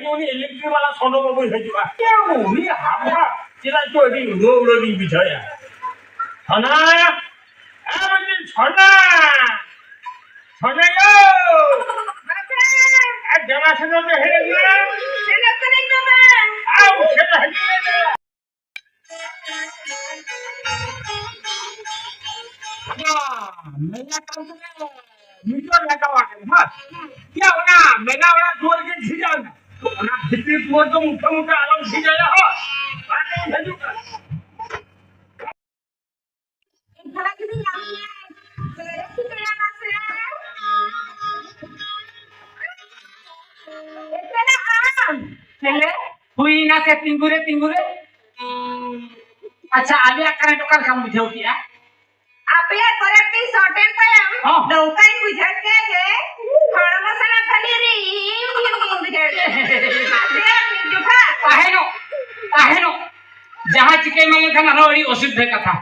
જોની electric વાળા સોનો બાબુ થઈ જવા કેવું ની હામા ચેલા તો એની રોવડી બિછાયા છના એ મંદિર છના છના યો આ જવા સનો કે હે ગયો ચેલા તો નહીં બાબા આવ ચેલા હજી મેલા કામ તો मीटर लगावा के हां क्या होना मेला वाला जोर के झी जाना तो ना भित्री तोड़ तो मोटा मोटा आराम झी जाया हो बाटे भेजू का खड़ा के नहीं आमी तेरे की करना से इतना आम चले हुई ना से तिंगुरे तिंगुरे अच्छा आलिया करे तो कर काम बुझो किया आपे करेक्टली सॉर्टेड पे हम नौकाई बुझत के जे खड़ा मसाला खाली रे बुझत काहे नो जहां चिके मांगे खाना रोड़ी अशुद्ध कथा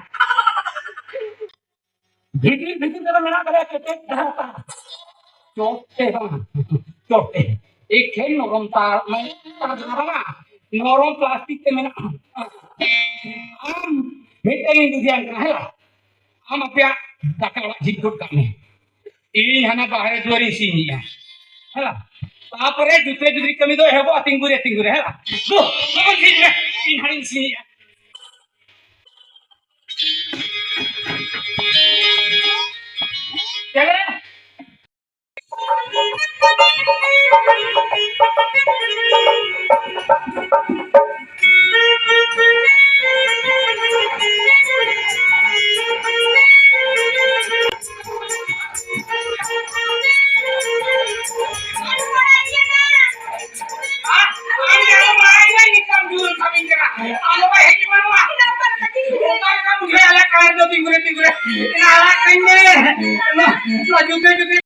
भीतरी भीतरी तो मेरा करे के धरता चोटे एक खेल नरम तार मैं बाबा नरम प्लास्टिक के मेरा भीतरी बुझिया है हम अपया दकड़ा झिटकुट करने ई हना बाहर द्वारी सीनिया हैला तापरे जुते जुदी कमी दो हेबो तिंगुरे तिंगुरे हैला दो कौन सीनिया इन हरिन सीनिया चले